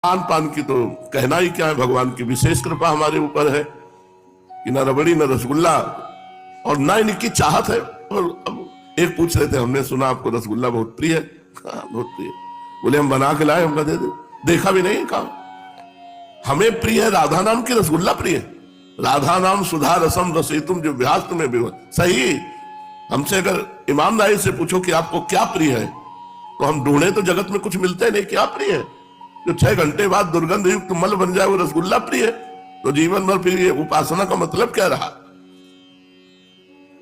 खान पान की तो कहना ही क्या है, भगवान की विशेष कृपा हमारे ऊपर है कि न रबड़ी न रसगुल्ला और ना इनकी चाहत है। और अब एक पूछ रहे थे, हमने सुना आपको रसगुल्ला बहुत प्रिय है। कहा बहुत प्रिय। बोले हम बना के लाए, हमका दे दो। देखा भी नहीं, कहा हमें प्रिय है राधा नाम की रसगुल्ला प्रिय है। राधा नाम सुधा रसम रसोईतुम जो व्यास तुम्हें भी सही। हमसे अगर ईमानदारी से पूछो कि आपको क्या प्रिय है, तो हम ढूंढे तो जगत में कुछ मिलते नहीं। क्या प्रिय है? जो 6 घंटे बाद दुर्गंध युक्त मल बन जाए वो रसगुल्ला प्रिय है। तो जीवन भर फिर ये उपासना का मतलब क्या रहा?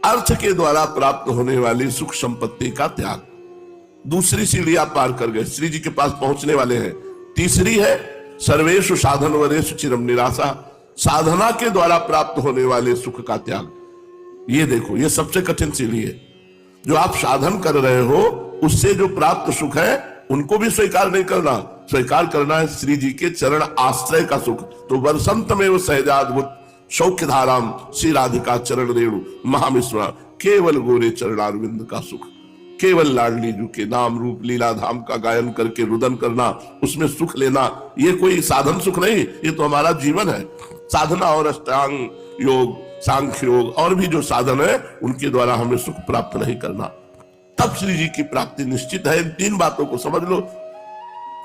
अर्थ के द्वारा प्राप्त होने वाली सुख संपत्ति का त्याग। दूसरी सीढ़ी आप पार कर गए, श्री जी के पास पहुंचने वाले हैं। तीसरी है सर्वेषु साधन वरेषु चिरम निराशा, साधना के द्वारा प्राप्त होने वाले सुख का त्याग। ये देखो, ये सबसे कठिन सीढ़ी है। जो आप साधन कर रहे हो उससे जो प्राप्त सुख है उनको भी स्वीकार नहीं करना, स्वीकार करना है श्री जी के चरण आश्रय का सुख। तो वर्षंत में वो सहजाद्भुत सौख्य धाराम श्री राधिका चरण रेणु महामिश्रा, केवल गोरे चरणारविंद का सुख। केवल लाडली जू के नाम रूप लीला धाम का गायन करके रुदन करना, उसमें सुख लेना, ये कोई साधन सुख नहीं, ये तो हमारा जीवन है। साधना और अष्टांग योग, सांख्य योग और भी जो साधन है उनके द्वारा हमें सुख प्राप्त नहीं करना, तब श्री जी की प्राप्ति निश्चित है। इन 3 बातों को समझ लो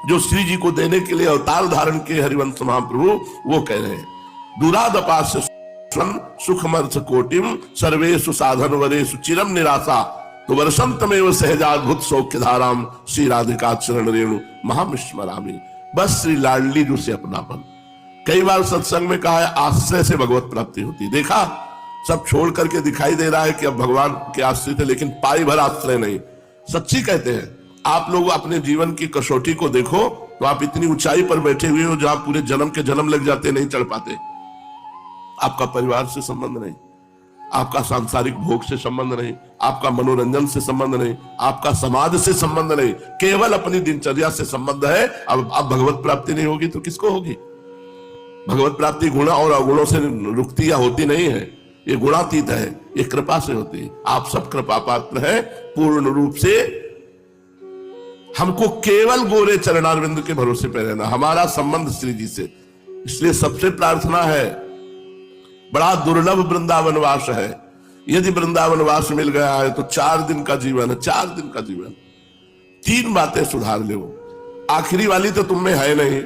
जो श्री जी को देने के लिए अवतार धारण के हरिवंश महाप्रभु वो कह रहे हैं। दुरादपास्य सुखमर्थ कोटिम सर्वेषु साधन वरेषु चिरम निराशा, तो वर्षंत में वो सहजाद्भुत सौख्य धाराम श्री राधिका चरण रेणु महामिश्मरामी। बस श्री लाडली जू से अपनापन। कई बार सत्संग में कहा है आश्रय से भगवत प्राप्ति होती। देखा, सब छोड़ करके दिखाई दे रहा है कि अब भगवान के आश्रित है, लेकिन पाई भर आश्रय नहीं। सच्ची कहते हैं, आप लोग अपने जीवन की कसौटी को देखो तो आप इतनी ऊंचाई पर बैठे हुए हो जहां पूरे जन्म के जन्म लग जाते, नहीं चढ़ पाते। आपका परिवार से संबंध नहीं, आपका सांसारिक भोग से संबंध नहीं, आपका मनोरंजन से संबंध नहीं, आपका समाज से संबंध नहीं, केवल अपनी दिनचर्या से संबंध है। अब भगवत प्राप्ति नहीं होगी तो किसको होगी? भगवत प्राप्ति गुण और अवगुणों से रुकती या होती नहीं है, ये गुणातीत है, ये कृपा से होती है। आप सब कृपा पात्र हैं पूर्ण रूप से। हमको केवल गोरे चरणारविंद के भरोसे पे रहना, हमारा संबंध श्री जी से। इसलिए सबसे प्रार्थना है, बड़ा दुर्लभ वृंदावन वास है। यदि वृंदावन वास मिल गया है तो 4 दिन का जीवन है, 4 दिन का जीवन। 3 बातें सुधार लो। आखिरी वाली तो तुम में है नहीं,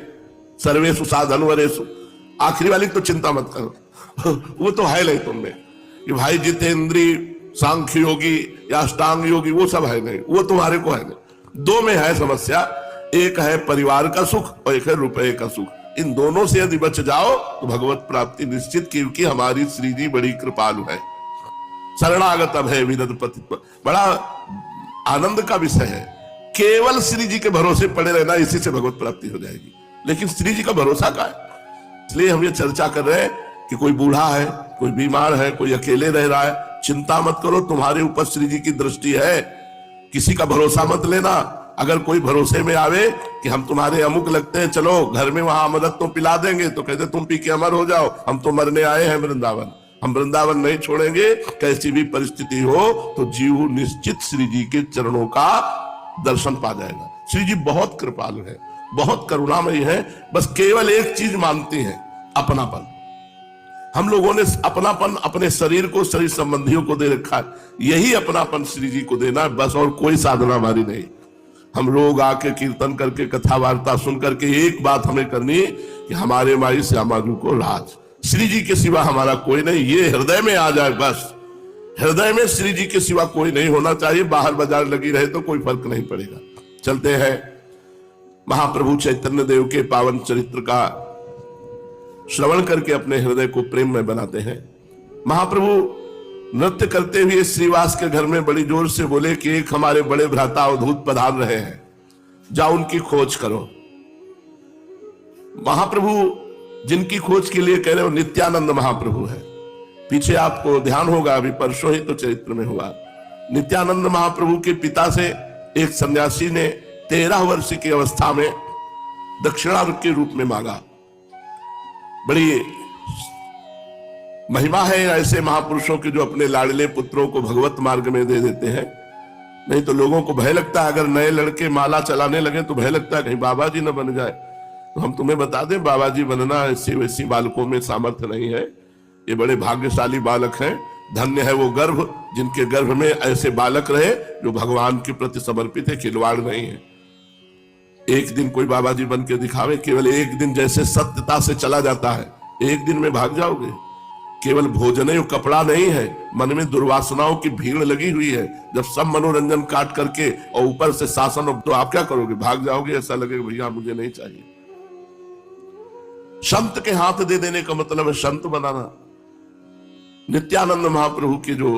सर्वेषु साधन वरेषु, आखिरी वाली तो चिंता मत करो वो तो है नहीं तुम में। कि भाई जितेंद्री सांख्य योगी या अष्टांग योगी वो सब है नहीं, वो तुम्हारे को है नहीं। 2 में है समस्या, एक है परिवार का सुख और एक है रुपए का सुख। इन दोनों से यदि बच जाओ तो भगवत प्राप्ति निश्चित, क्योंकि हमारी श्री जी बड़ी कृपालु है। शरणागत अभय विदद पति, बड़ा आनंद का विषय है। केवल श्री जी के भरोसे पड़े रहना, इसी से भगवत प्राप्ति हो जाएगी। लेकिन श्री जी का भरोसा का है। इसलिए हम ये चर्चा कर रहे हैं कि कोई बूढ़ा है, कोई बीमार है, कोई अकेले रह रहा है, चिंता मत करो, तुम्हारे ऊपर श्री जी की दृष्टि है। किसी का भरोसा मत लेना। अगर कोई भरोसे में आवे कि हम तुम्हारे अमुक लगते हैं, चलो घर में वहां अमृत तो पिला देंगे, तो कहते तुम पी के अमर हो जाओ, हम तो मरने आए हैं वृंदावन, हम वृंदावन नहीं छोड़ेंगे। कैसी भी परिस्थिति हो तो जीव निश्चित श्री जी के चरणों का दर्शन पा जाएगा। श्री जी बहुत कृपालु है, बहुत करुणामयी है। बस केवल एक चीज मानती है, अपनापन। हम लोगों ने अपनापन अपने शरीर को, शरीर संबंधियों को दे रखा है। यही अपनापन श्री जी को देना है बस, और कोई साधना हमारी नहीं। हम लोग आके कीर्तन करके, कथा वार्ता सुन करके एक बात हमें करनी कि हमारे माई श्यामा जी को राज, श्री जी के सिवा हमारा कोई नहीं। ये हृदय में आ जाए बस। हृदय में श्री जी के सिवा कोई नहीं होना चाहिए। बाहर बाजार लगी रहे तो कोई फर्क नहीं पड़ेगा। चलते हैं महाप्रभु चैतन्य देव के पावन चरित्र का श्रवण करके अपने हृदय को प्रेम में बनाते हैं। महाप्रभु नृत्य करते हुए श्रीवास के घर में बड़ी जोर से बोले कि एक हमारे बड़े भ्राता अवधूत पधार रहे हैं, जाओ उनकी खोज करो। महाप्रभु जिनकी खोज के लिए कह रहे हो नित्यानंद महाप्रभु है। पीछे आपको ध्यान होगा, अभी परसों ही तो चरित्र में हुआ। नित्यानंद महाप्रभु के पिता से एक सन्यासी ने 13 वर्ष की अवस्था में दक्षिणा के रूप में मांगा। बड़ी महिमा है ऐसे महापुरुषों की जो अपने लाडले पुत्रों को भगवत मार्ग में दे देते हैं। नहीं तो लोगों को भय लगता है, अगर नए लड़के माला चलाने लगे तो भय लगता है कहीं बाबा जी न बन जाए। तो हम तुम्हें बता दें, बाबा जी बनना ऐसे वैसी बालकों में सामर्थ्य नहीं है। ये बड़े भाग्यशाली बालक हैं, धन्य है वो गर्भ जिनके गर्भ में ऐसे बालक रहे जो भगवान के प्रति समर्पित है, खिलवाड़ नहीं है। एक दिन कोई बाबा जी बन के दिखावे, केवल एक दिन जैसे सत्यता से चला जाता है, एक दिन में भाग जाओगे। केवल भोजन और कपड़ा नहीं है, मन में दुर्वासनाओं की भीड़ लगी हुई है। जब सब मनोरंजन काट करके और ऊपर से शासन, तो आप क्या करोगे? भाग जाओगे। ऐसा लगेगा भैया मुझे नहीं चाहिए। संत के हाथ दे देने का मतलब है संत बनाना। नित्यानंद महाप्रभु के जो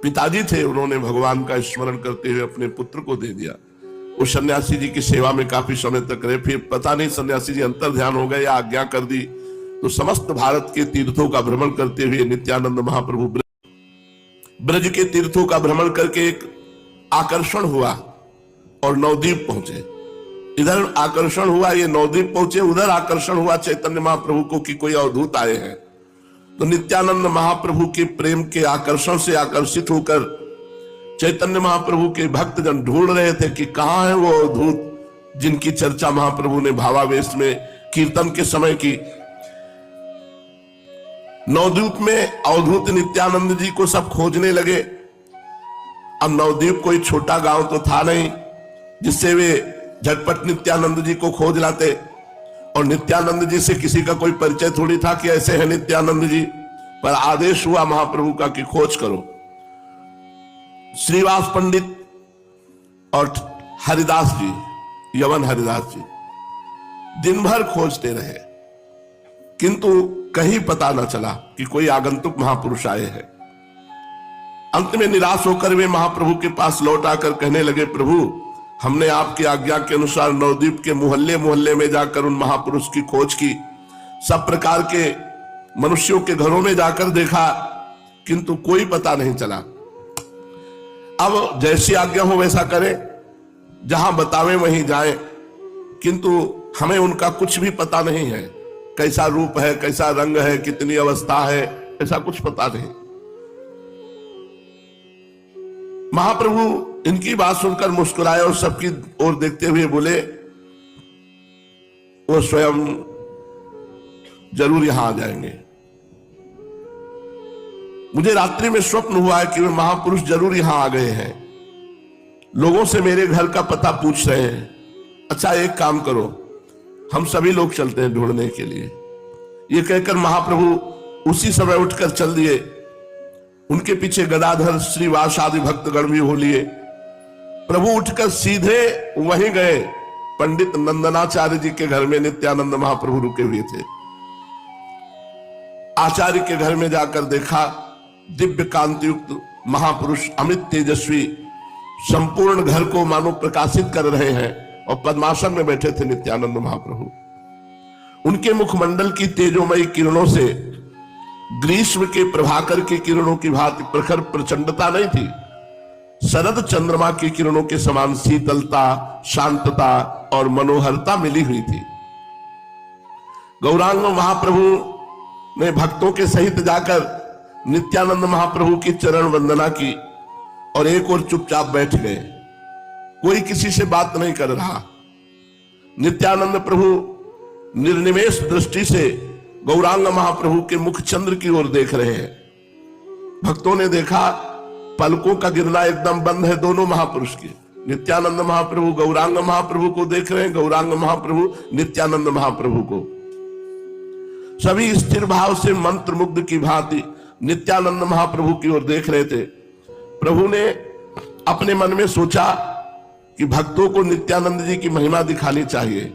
पिताजी थे, उन्होंने भगवान का स्मरण करते हुए अपने पुत्र को दे दिया। वो सन्यासी जी की सेवा में काफी समय तक रहे। फिर पता नहीं सन्यासी जी अंतर ध्यान हो गए या आज्ञा कर दी, तो समस्त भारत के तीर्थों का भ्रमण करते हुए नित्यानंद महाप्रभु ब्रज के तीर्थों का भ्रमण करके एक आकर्षण हुआ और नवद्वीप पहुंचे। इधर आकर्षण हुआ, ये नवद्वीप पहुंचे, उधर आकर्षण हुआ चैतन्य महाप्रभु को कि कोई अवधूत आए हैं। तो नित्यानंद महाप्रभु के प्रेम के आकर्षण से आकर्षित होकर चैतन्य महाप्रभु के भक्तजन ढूंढ रहे थे कि कहां है वो अवधूत जिनकी चर्चा महाप्रभु ने भावावेश में कीर्तन के समय की। नवद्वीप में अवधूत नित्यानंद जी को सब खोजने लगे। अब नवद्वीप कोई छोटा गांव तो था नहीं जिससे वे झटपट नित्यानंद जी को खोज लाते, और नित्यानंद जी से किसी का कोई परिचय थोड़ी था कि ऐसे हैं नित्यानंद जी। पर आदेश हुआ महाप्रभु का कि खोज करो। श्रीवास पंडित और हरिदास जी, यवन हरिदास जी, दिन भर खोजते रहे, किंतु कहीं पता न चला कि कोई आगंतुक महापुरुष आए हैं। अंत में निराश होकर वे महाप्रभु के पास लौट आकर कहने लगे, प्रभु हमने आपकी आज्ञा के अनुसार नवद्वीप के मोहल्ले मोहल्ले में जाकर उन महापुरुष की खोज की, सब प्रकार के मनुष्यों के घरों में जाकर देखा, किंतु कोई पता नहीं चला। अब जैसी आज्ञा हो वैसा करें, जहां बतावें वहीं जाएं, किंतु हमें उनका कुछ भी पता नहीं है। कैसा रूप है, कैसा रंग है, कितनी अवस्था है, ऐसा कुछ पता नहीं। महाप्रभु इनकी बात सुनकर मुस्कुराए और सबकी ओर देखते हुए बोले, वो स्वयं जरूर यहां आ जाएंगे। मुझे रात्रि में स्वप्न हुआ है कि वे महापुरुष जरूर यहां आ गए हैं, लोगों से मेरे घर का पता पूछ रहे हैं। अच्छा एक काम करो, हम सभी लोग चलते हैं ढूंढने के लिए। ये कहकर महाप्रभु उसी समय उठकर चल दिए। उनके पीछे गदाधर, श्रीवास आदि भक्तगण भी हो लिए। प्रभु उठकर सीधे वहीं गए, पंडित नंदनाचार्य जी के घर में नित्यानंद महाप्रभु रुके हुए थे। आचार्य के घर में जाकर देखा, दिव्य कांति युक्त महापुरुष अमित तेजस्वी संपूर्ण घर को मानो प्रकाशित कर रहे हैं, और पद्मासन में बैठे थे नित्यानंद महाप्रभु। उनके मुखमंडल की तेजोमयी किरणों से ग्रीष्म के प्रभाकर की किरणों की भांति प्रखर प्रचंडता नहीं थी, शरद चंद्रमा की किरणों के समान शीतलता, शांतता और मनोहरता मिली हुई थी। गौरांग महाप्रभु ने भक्तों के सहित जाकर नित्यानंद महाप्रभु की चरण वंदना की और एक और चुपचाप बैठ गए। कोई किसी से बात नहीं कर रहा। नित्यानंद प्रभु निर्निमेष दृष्टि से गौरांग महाप्रभु के मुख चंद्र की ओर देख रहे हैं। भक्तों ने देखा पलकों का गिरना एकदम बंद है दोनों महापुरुष की। नित्यानंद महाप्रभु गौरांग महाप्रभु को देख रहे हैं, गौरांग महाप्रभु नित्यानंद महाप्रभु को। सभी स्थिर भाव से मंत्र मुग्ध की भांति नित्यानंद महाप्रभु की ओर देख रहे थे। प्रभु ने अपने मन में सोचा कि भक्तों को नित्यानंद जी की महिमा दिखानी चाहिए,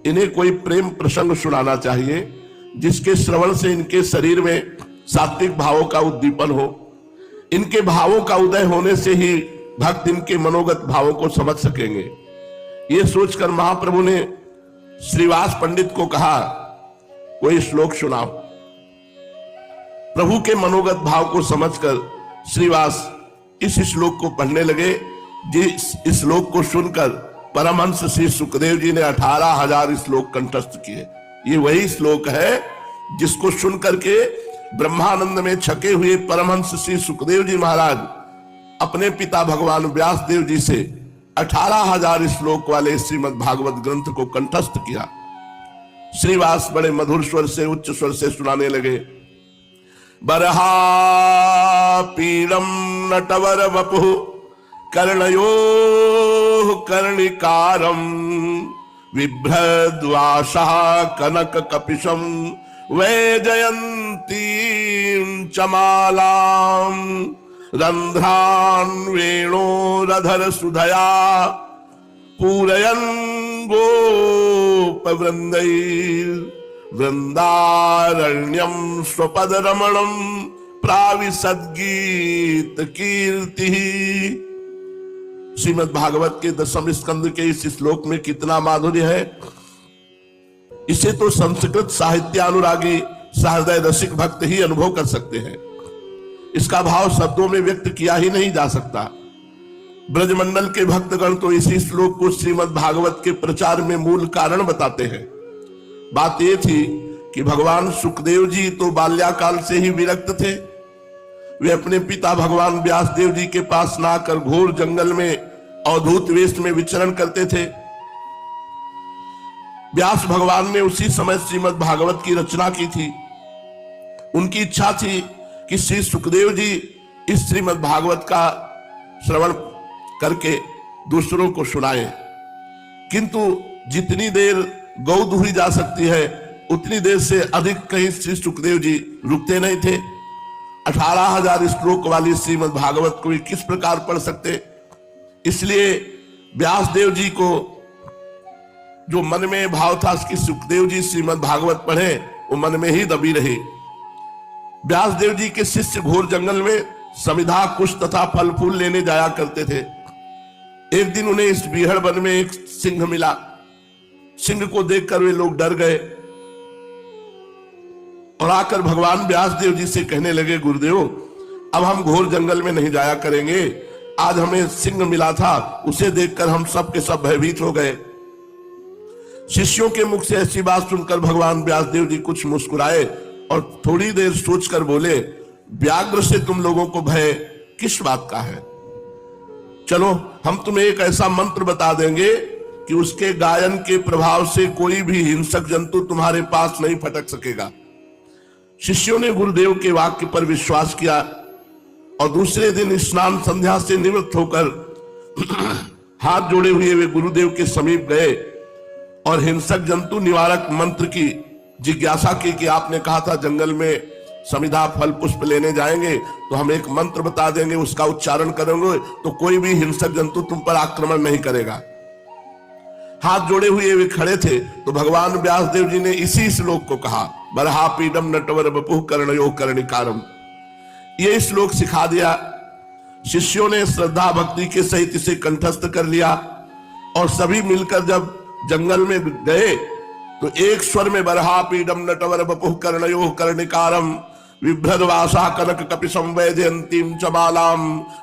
इन्हें कोई प्रेम प्रसंग सुनाना चाहिए जिसके श्रवण से इनके शरीर में सात्विक भावों का उद्दीपन हो। इनके भावों का उदय होने से ही भक्त इनके मनोगत भावों को समझ सकेंगे। ये सोचकर महाप्रभु ने श्रीवास पंडित को कहा, कोई श्लोक सुनाओ। प्रभु के मनोगत भाव को समझकर श्रीवास इस श्लोक को पढ़ने लगे। जिस श्लोक को सुनकर परमहंस श्री सुखदेव जी ने 18,000 श्लोक कंठस्थ किए। ये वही श्लोक है जिसको सुनकर के ब्रह्मानंद में छके हुए परमहंस श्री सुखदेव जी महाराज अपने पिता भगवान व्यास देव जी से 18,000 श्लोक वाले श्रीमद् भागवत ग्रंथ को कंठस्थ किया। श्रीवास बड़े मधुर स्वर से, उच्च स्वर से सुनाने लगे। बरहा पीड़म नटवर वपु कर्णयो कर्णिकारम बिभ्रद्वासा कनक कपिशम वैजयंतीं चमालां रंध्रान् वेणोरधर सुधया पूरयन् गोपवृन्दैर् वृंदारण्यम स्वपद रमणम प्राविशद्गीत कीर्ति। श्रीमद् भागवत के 10वें स्कंद के इस श्लोक में कितना माधुर्य है, इसे तो संस्कृत साहित्य अनुरागी सहृदय रसिक भक्त ही अनुभव कर सकते हैं। इसका भाव शब्दों में व्यक्त किया ही नहीं जा सकता। ब्रजमंडल के भक्तगण तो इसी श्लोक को श्रीमद् भागवत के प्रचार में मूल कारण बताते हैं। बात यह थी कि भगवान सुखदेव जी तो बाल्याकाल से ही विरक्त थे। वे अपने पिता भगवान व्यासदेव जी के पास ना आकर घोर जंगल में अवधूत वेश में विचरण करते थे। व्यास भगवान ने उसी समय श्रीमद् भागवत की रचना की थी। उनकी इच्छा थी कि श्री सुखदेव जी इस श्रीमद् भागवत का श्रवण करके दूसरों को सुनाएं, किंतु जितनी देर गौ दुही जा सकती है उतनी देर से अधिक कहीं श्री सुखदेव जी रुकते नहीं थे। 18,000 श्लोक वाली श्रीमद् भागवत को किस प्रकार पढ़ सकते। इसलिए व्यासदेव जी को जो मन में भाव था कि सुखदेव जी श्रीमद् भागवत पढ़े, वो मन में ही दबी रही। व्यासदेव जी के शिष्य घोर जंगल में समिधा कुश तथा फल फूल लेने जाया करते थे। एक दिन उन्हें इस बीहड़ वन में एक सिंह मिला। सिंह को देखकर वे लोग डर गए और आकर भगवान व्यासदेव जी से कहने लगे, गुरुदेव अब हम घोर जंगल में नहीं जाया करेंगे। आज हमें सिंह मिला था, उसे देखकर हम सब के सब भयभीत हो गए। शिष्यों के मुख से ऐसी बात सुनकर भगवान व्यासदेव जी कुछ मुस्कुराए और थोड़ी देर सोचकर बोले, व्याघ्र से तुम लोगों को भय किस बात का है? चलो हम तुम्हें एक ऐसा मंत्र बता देंगे कि उसके गायन के प्रभाव से कोई भी हिंसक जंतु तुम्हारे पास नहीं फटक सकेगा। शिष्यों ने गुरुदेव के वाक्य पर विश्वास किया और दूसरे दिन स्नान संध्या से निवृत्त होकर हाथ जोड़े हुए वे गुरुदेव के समीप गए और हिंसक जंतु निवारक मंत्र की जिज्ञासा की कि आपने कहा था जंगल में समिधा फल पुष्प लेने जाएंगे तो हम एक मंत्र बता देंगे, उसका उच्चारण करेंगे तो कोई भी हिंसक जंतु तुम पर आक्रमण नहीं करेगा। हाथ जोड़े हुए वे खड़े थे तो भगवान व्यासदेव जी ने इसी श्लोक को कहा, बरहा पीडम नटवर बपुः कर्णयो कर्णिकारम। ये श्लोक सिखा दिया। शिष्यों ने श्रद्धा भक्ति के सहित इसे कंठस्थ कर लिया और सभी मिलकर जब जंगल में गए तो एक स्वर में बरहा पीडम नटवर बपुः कर्णयो कर्णिकारम बिभ्रद्वासा कनक कपिशम वैजयंतीं चमालां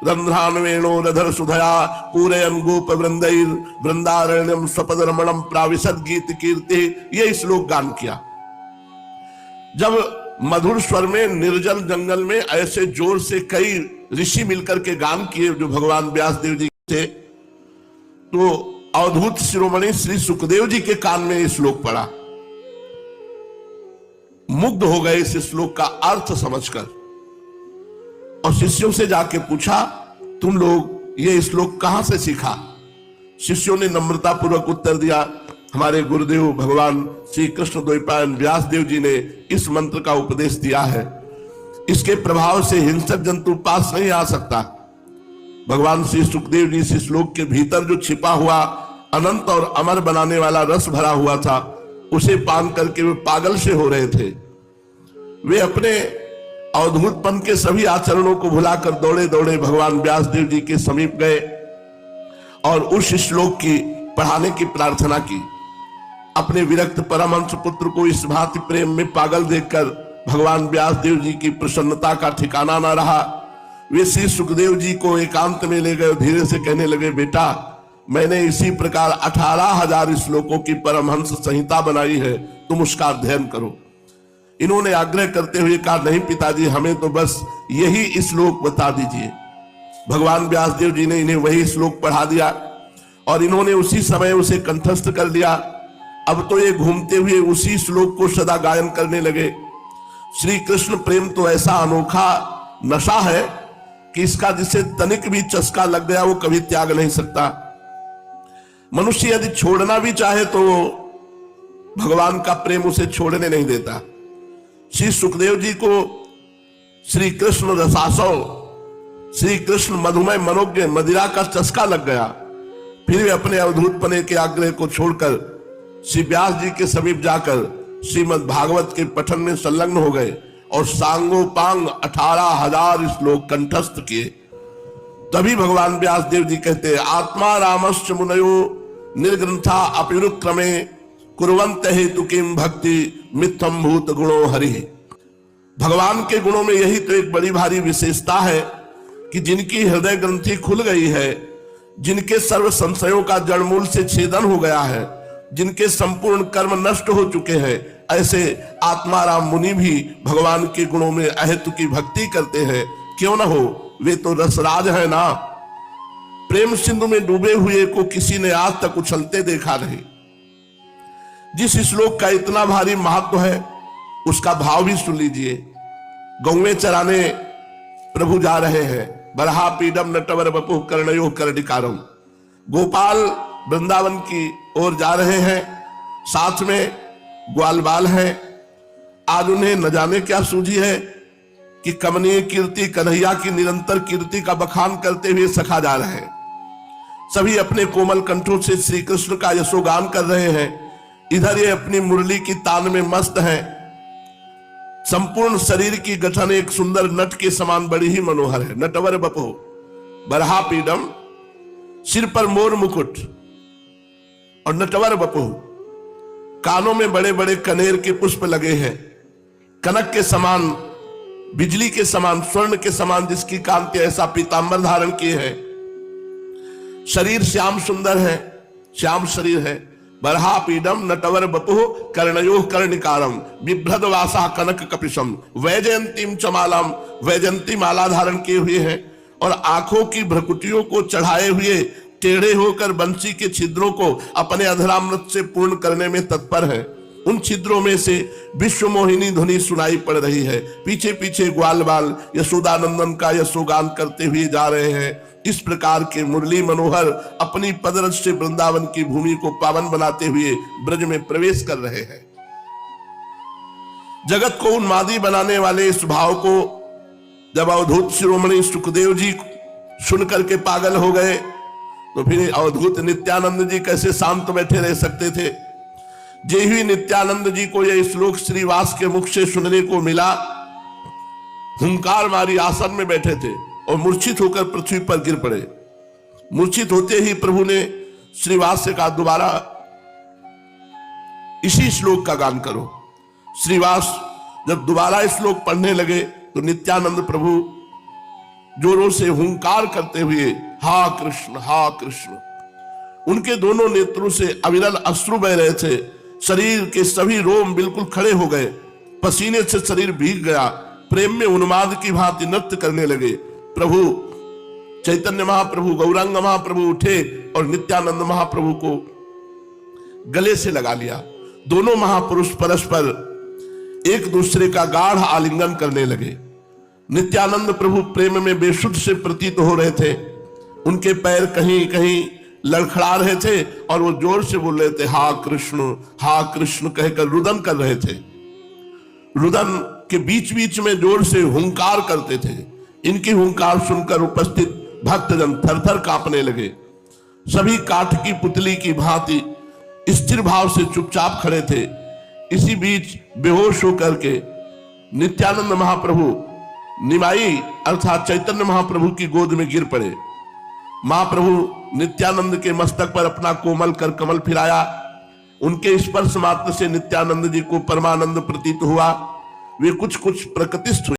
रंध्रान् वेणोरधर सुधया पूरयन् गोपवृन्दैर् वृंदारण्यम स्वपद रमणम प्राविशद् गीत कीर्ति। ये श्लोक गान किया। जब मधुर स्वर में निर्जल जंगल में ऐसे जोर से कई ऋषि मिलकर के गान किए जो भगवान व्यासदेव जी थे, तो अवधूत शिरोमणि श्री सुखदेव जी के कान में ये श्लोक पड़ा। मुग्ध हो गए इस श्लोक का अर्थ समझकर और शिष्यों से जाके पूछा, तुम लोग ये श्लोक कहां से सीखा? शिष्यों ने नम्रता पूर्वक उत्तर दिया, हमारे गुरुदेव भगवान श्री कृष्ण द्वैपायन व्यासदेव जी ने इस मंत्र का उपदेश दिया है। इसके प्रभाव से हिंसक जंतु पास नहीं आ सकता। भगवान श्री सुखदेव जी इस श्लोक के भीतर जो छिपा हुआ अनंत और अमर बनाने वाला रस भरा हुआ था, उसे पान करके वे पागल से हो रहे थे। वे अपने अवधूतपन के सभी आचरणों को भुलाकर दौड़े दौड़े भगवान व्यासदेव जी के समीप गए और उस श्लोक की पढ़ाने की प्रार्थना की। अपने विरक्त परमहंस पुत्र को इस भांति प्रेम में पागल देखकर भगवान व्यासदेव जी की प्रसन्नता का ठिकाना न रहा। वे श्री सुखदेव जी को एकांत में ले गए, धीरे से कहने लगे, बेटा मैंने इसी प्रकार 18,000 श्लोकों की परमहंस संहिता बनाई है, तुम उसका अध्ययन करो। इन्होंने आग्रह करते हुए कहा, नहीं पिताजी, हमें तो बस यही श्लोक बता दीजिए। भगवान व्यासदेव जी ने इन्हें वही श्लोक पढ़ा दिया और इन्होंने उसी समय उसे कंठस्थ कर लिया। अब तो ये घूमते हुए उसी श्लोक को सदा गायन करने लगे। श्री कृष्ण प्रेम तो ऐसा अनोखा नशा है कि इसका जिसे तनिक भी चस्का लग गया वो कभी त्याग नहीं सकता। मनुष्य यदि छोड़ना भी चाहे तो भगवान का प्रेम उसे छोड़ने नहीं देता। श्री सुखदेव जी को श्री कृष्ण रसासव, श्री कृष्ण मधुमय मनोज्ञ मदिरा का चस्का लग गया। फिर वे अपने अवधूत पने के आग्रह को छोड़कर श्री व्यास जी के समीप जाकर श्रीमद् भागवत के पठन में संलग्न हो गए और सांगोपांग 18,000 श्लोक कंठस्थ किए। तभी भगवान व्यास देव जी कहते हैं, आत्मा रामश्च मुनयो निर्ग्रंथा अपिरुक्रमे कुर्वन्त हेतु किम भक्ति मिथ्यम भूत गुणो हरि। भगवान के गुणों में यही तो एक बड़ी भारी विशेषता है कि जिनकी हृदय ग्रंथि खुल गई है, जिनके सर्व संशयों का जड़मूल से छेदन हो गया है, जिनके संपूर्ण कर्म नष्ट हो चुके हैं, ऐसे आत्माराम मुनि भी भगवान के गुणों में अहेतु की भक्ति करते हैं। क्यों ना हो, वे तो रसराज है ना। प्रेम सिंधु में डूबे हुए को किसी ने आज तक उछलते देखा नहीं। जिस श्लोक का इतना भारी महत्व है उसका भाव भी सुन लीजिए। गौवें चराने प्रभु जा रहे हैं, बरहा पीडम नटवर बपु कर्णयो कर्णिकारम। गोपाल वृंदावन की ओर जा रहे हैं, साथ में ग्वाल बाल है। आज उन्हें न जाने क्या सूझी है कि कमनीय कीर्ति कन्हैया की निरंतर कीर्ति का बखान करते हुए सखा जा रहे हैं। सभी अपने कोमल कंठों से श्री कृष्ण का यशोगान कर रहे हैं। इधर ये अपनी मुरली की तान में मस्त हैं। संपूर्ण शरीर की गठन एक सुंदर नट के समान बड़ी ही मनोहर है। नटवर बपो बरहा पीडम, सिर पर मोर मुकुट और नटवर बपो, कानों में बड़े बड़े कनेर के पुष्प लगे हैं। कनक के समान, बिजली के समान, स्वर्ण के समान जिसकी कांति, ऐसा पीतांबर धारण किए हैं। शरीर श्याम सुंदर है, श्याम शरीर है। बरहा पीडम नटवर बपुः कर्णयो कर्णिकारम बिभ्रद वासा कनक कपिशम वैजयंतीम चमालम, वैजयंती माला धारण किए हुए हैं और आंखों की भ्रकुटियों को चढ़ाए हुए टेढ़े होकर बंसी के छिद्रों को अपने अधरामृत से पूर्ण करने में तत्पर है। उन छिद्रों में से विश्व मोहिनी ध्वनि सुनाई पड़ रही है। पीछे पीछे ग्वाल बाल यशोदानंदन का यशोगान करते हुए जा रहे हैं। इस प्रकार के मुरली मनोहर अपनी पदरज से वृंदावन की भूमि को पावन बनाते हुए ब्रज में प्रवेश कर रहे हैं। जगत को उन्मादी बनाने वाले इस भाव को जब अवधूत शिरोमणि सुखदेव जी सुन करके पागल हो गए तो फिर अवधूत नित्यानंद जी कैसे शांत बैठे रह सकते थे। जे हुई नित्यानंद जी को यह श्लोक श्रीवास के मुख से सुनने को मिला, हुंकार मारी आसन में बैठे थे और मूर्छित होकर पृथ्वी पर गिर पड़े। मूर्छित होते ही प्रभु ने श्रीवास से कहा, दोबारा इसी श्लोक का गान करो। श्रीवास जब दोबारा श्लोक पढ़ने लगे तो नित्यानंद प्रभु जोरों से हुंकार करते हुए हा कृष्ण हा कृष्ण। उनके दोनों नेत्रों से अविरल अश्रु बह रहे थे। शरीर के सभी रोम बिल्कुल खड़े हो गए, पसीने से शरीर भीग गया। प्रेम में उन्माद की भांति नृत्य करने लगे। प्रभु चैतन्य महाप्रभु, गौरांग महाप्रभु उठे और नित्यानंद महाप्रभु को गले से लगा लिया। दोनों महापुरुष परस्पर एक दूसरे का गाढ़ आलिंगन करने लगे। नित्यानंद प्रभु प्रेम में बेसुध से प्रतीत हो रहे थे। उनके पैर कहीं कहीं लड़खड़ा रहे थे और वो जोर से बोल रहे थे हा कृष्ण कहकर रुदन कर रहे थे। रुदन के बीच बीच में जोर से हुंकार करते थे। इनकी हुंकार सुनकर उपस्थित भक्तजन थरथर कांपने लगे। सभी काठ की पुतली की भांति स्थिर भाव से चुपचाप खड़े थे। इसी बीच बेहोश होकर के नित्यानंद महाप्रभु निमाई अर्थात चैतन्य महाप्रभु की गोद में गिर पड़े। महाप्रभु नित्यानंद के मस्तक पर अपना कोमल कर कमल फिराया। उनके स्पर्श मात्र से नित्यानंद जी को परमानंद प्रतीत हुआ। वे कुछ प्रकृतिस्थ हुए।